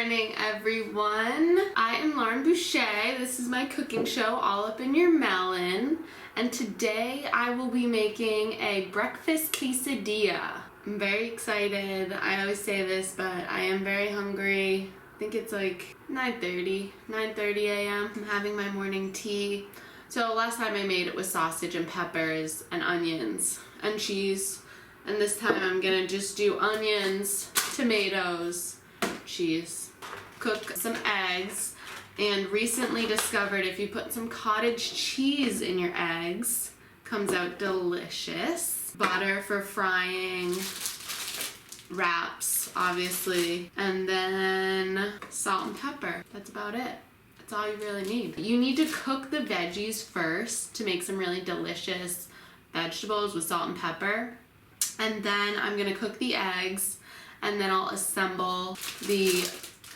morning, everyone. I am Lauren Boucher. This is my cooking show, All Up in Your Melon. And today I will be making a breakfast quesadilla. I'm very excited. I always say this, but I am very hungry. I think it's like 9:30 a.m. I'm having my morning tea. So last time I made it with sausage and peppers and onions and cheese. And this time I'm gonna just do onions, tomatoes, cheese, cook some eggs, and recently discovered if you put some cottage cheese in your eggs, comes out delicious. Butter for frying, wraps, obviously, and then salt and pepper. That's about it. That's all you really need. You need to cook the veggies first to make some really delicious vegetables with salt and pepper. And then I'm gonna cook the eggs, and then I'll assemble the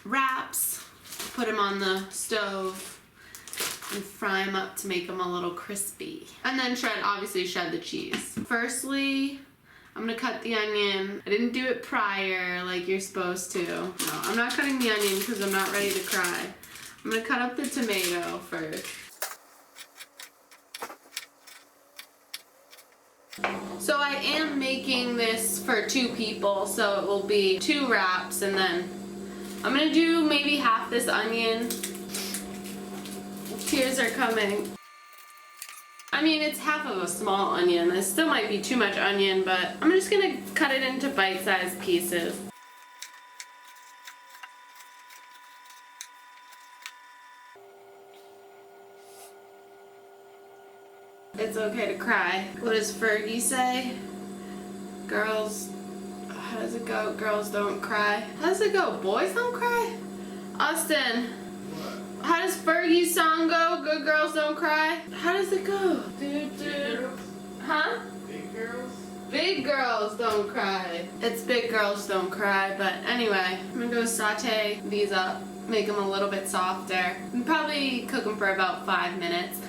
wraps, put them on the stove, and fry them up to make them a little crispy. And then obviously shred the cheese. Firstly, I'm gonna cut the onion. I didn't do it prior like you're supposed to. No, I'm not cutting the onion because I'm not ready to cry. I'm gonna cut up the tomato first. So I am making this for 2 people, so it will be 2 wraps, and then I'm gonna do maybe half this onion. Tears are coming. I mean, it's half of a small onion. This still might be too much onion, but I'm just gonna cut it into bite-sized pieces. It's okay to cry. What does Fergie say? Girls, how does it go? Girls don't cry. How does it go? Boys don't cry? Austin, what? How does Fergie's song go? Good girls don't cry? How does it go? Huh? Big girls? Big girls don't cry. It's big girls don't cry, but anyway, I'm gonna go saute these up, make them a little bit softer, and probably cook them for about 5 minutes.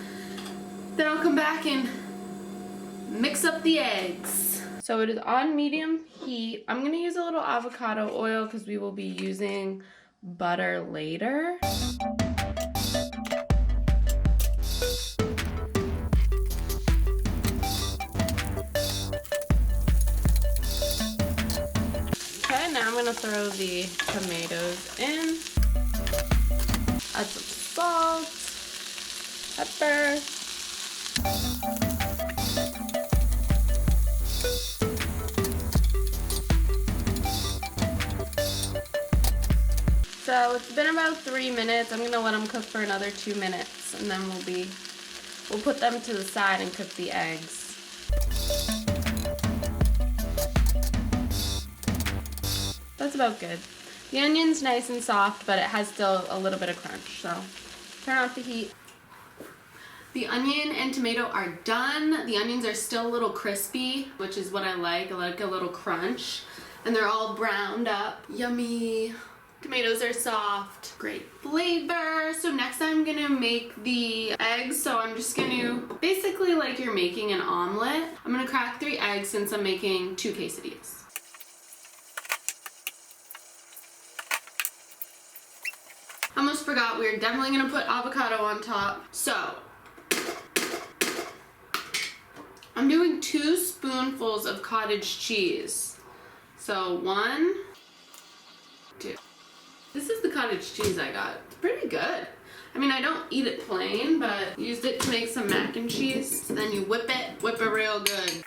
Then I'll come back and mix up the eggs. So it is on medium heat. I'm gonna use a little avocado oil because we will be using butter later. Okay, now I'm gonna throw the tomatoes in. Add some salt, pepper. So it's been about 3 minutes. I'm gonna let them cook for another 2 minutes, and then we'll put them to the side and cook the eggs. That's about good. The onion's nice and soft, but it has still a little bit of crunch, so turn off the heat. The onion and tomato are done. The onions are still a little crispy, which is what I like. I like a little crunch. And they're all browned up. Yummy. Tomatoes are soft. Great flavor. So next I'm gonna make the eggs. So I'm just gonna, basically like you're making an omelet. I'm gonna crack 3 eggs since I'm making 2 quesadillas. Almost forgot, we're definitely gonna put avocado on top. So, I'm doing 2 spoonfuls of cottage cheese. So 1, 2. This is the cottage cheese I got. It's pretty good. I mean, I don't eat it plain, but used it to make some mac and cheese. So then you whip it real good.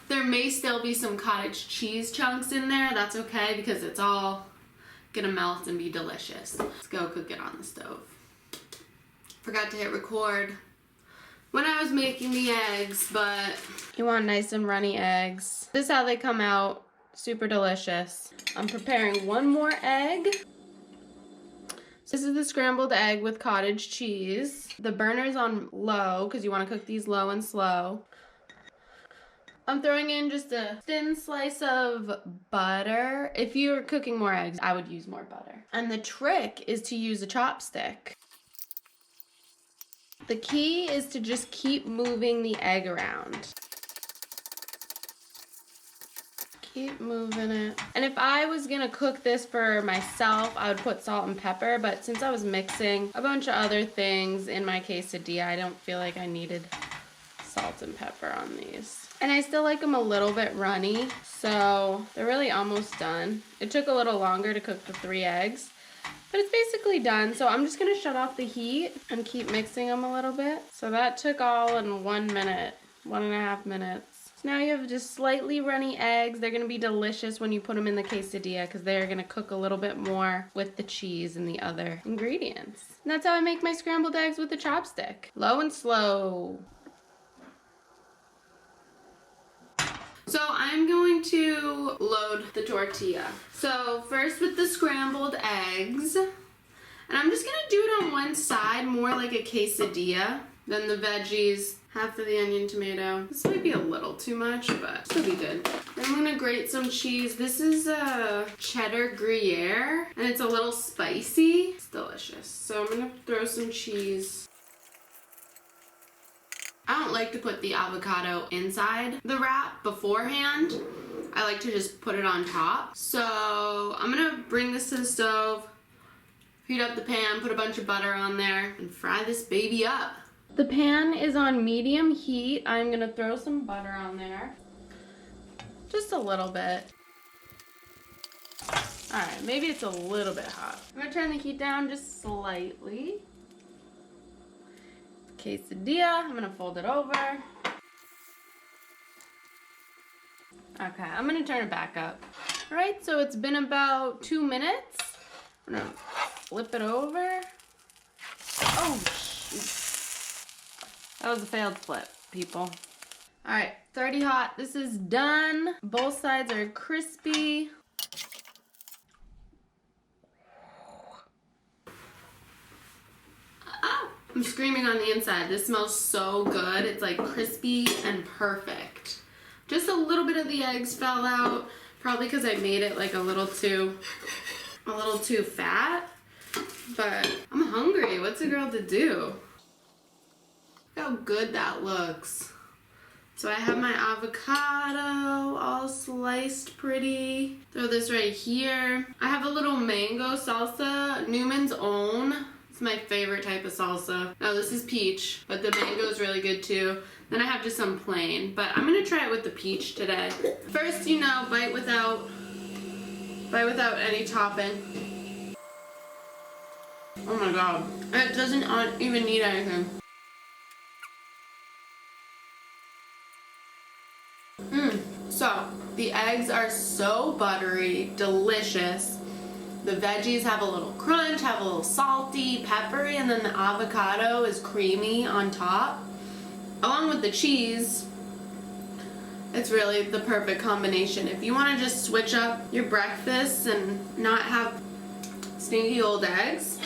There may still be some cottage cheese chunks in there. That's okay because it's all gonna melt and be delicious. Let's go cook it on the stove. Forgot to hit record when I was making the eggs, but you want nice and runny eggs. This is how they come out. Super delicious. I'm preparing 1 more egg. This is the scrambled egg with cottage cheese. The burner's on low because you want to cook these low and slow. I'm throwing in just a thin slice of butter. If you're cooking more eggs, I would use more butter. And the trick is to use a chopstick. The key is to just keep moving the egg around. Keep moving it. And if I was gonna cook this for myself, I would put salt and pepper, but since I was mixing a bunch of other things in my quesadilla, I don't feel like I needed salt and pepper on these. And I still like them a little bit runny, so they're really almost done. It took a little longer to cook the 3 eggs, but it's basically done. So I'm just gonna shut off the heat and keep mixing them a little bit. So that took all in 1 minute, 1.5 minutes. Now you have just slightly runny eggs. They're gonna be delicious when you put them in the quesadilla because they're gonna cook a little bit more with the cheese and the other ingredients. And that's how I make my scrambled eggs with a chopstick. Low and slow. So I'm going to load the tortilla. So first with the scrambled eggs, and I'm just gonna do it on one side, more like a quesadilla. Then the veggies, half of the onion, tomato. This might be a little too much, but it'll be good. Then I'm gonna grate some cheese. This is a cheddar Gruyere, and it's a little spicy. It's delicious. So I'm gonna throw some cheese. I don't like to put the avocado inside the wrap beforehand. I like to just put it on top. So I'm gonna bring this to the stove, heat up the pan, put a bunch of butter on there, and fry this baby up. The pan is on medium heat. I'm gonna throw some butter on there. Just a little bit. All right, maybe it's a little bit hot. I'm gonna turn the heat down just slightly. Quesadilla, I'm gonna fold it over. Okay, I'm gonna turn it back up. All right, so it's been about 2 minutes. I'm gonna flip it over. Oh, shoot. That was a failed flip, people. All right, it's already hot. This is done. Both sides are crispy. Oh, I'm screaming on the inside. This smells so good. It's like crispy and perfect. Just a little bit of the eggs fell out, probably because I made it like a little too fat. But I'm hungry. What's a girl to do? Look how good that looks. So I have my avocado all sliced pretty. Throw this right here. I have a little mango salsa, Newman's Own. It's my favorite type of salsa. Now this is peach, but the mango is really good too. Then I have just some plain, but I'm gonna try it with the peach today. First, you know, bite without any topping. Oh my god, it doesn't even need anything. So, the eggs are so buttery, delicious. The veggies have a little crunch, have a little salty, peppery, and then the avocado is creamy on top. Along with the cheese, it's really the perfect combination. If you want to just switch up your breakfast and not have stinky old eggs,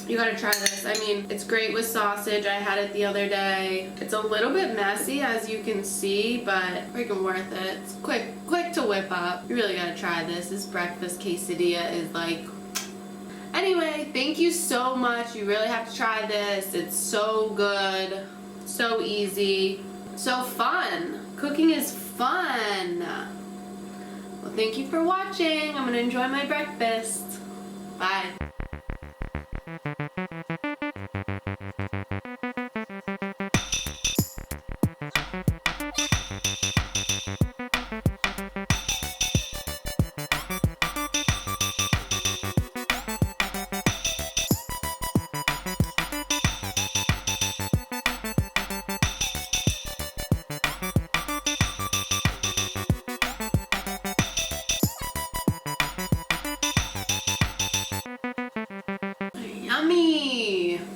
you gotta try this. I mean, it's great with sausage. I had it the other day. It's a little bit messy, as you can see, but freaking worth it. It's quick to whip up. You really gotta try this. This breakfast quesadilla is like... Anyway, thank you so much. You really have to try this. It's so good, so easy, so fun. Cooking is fun. Well, thank you for watching. I'm gonna enjoy my breakfast. Bye.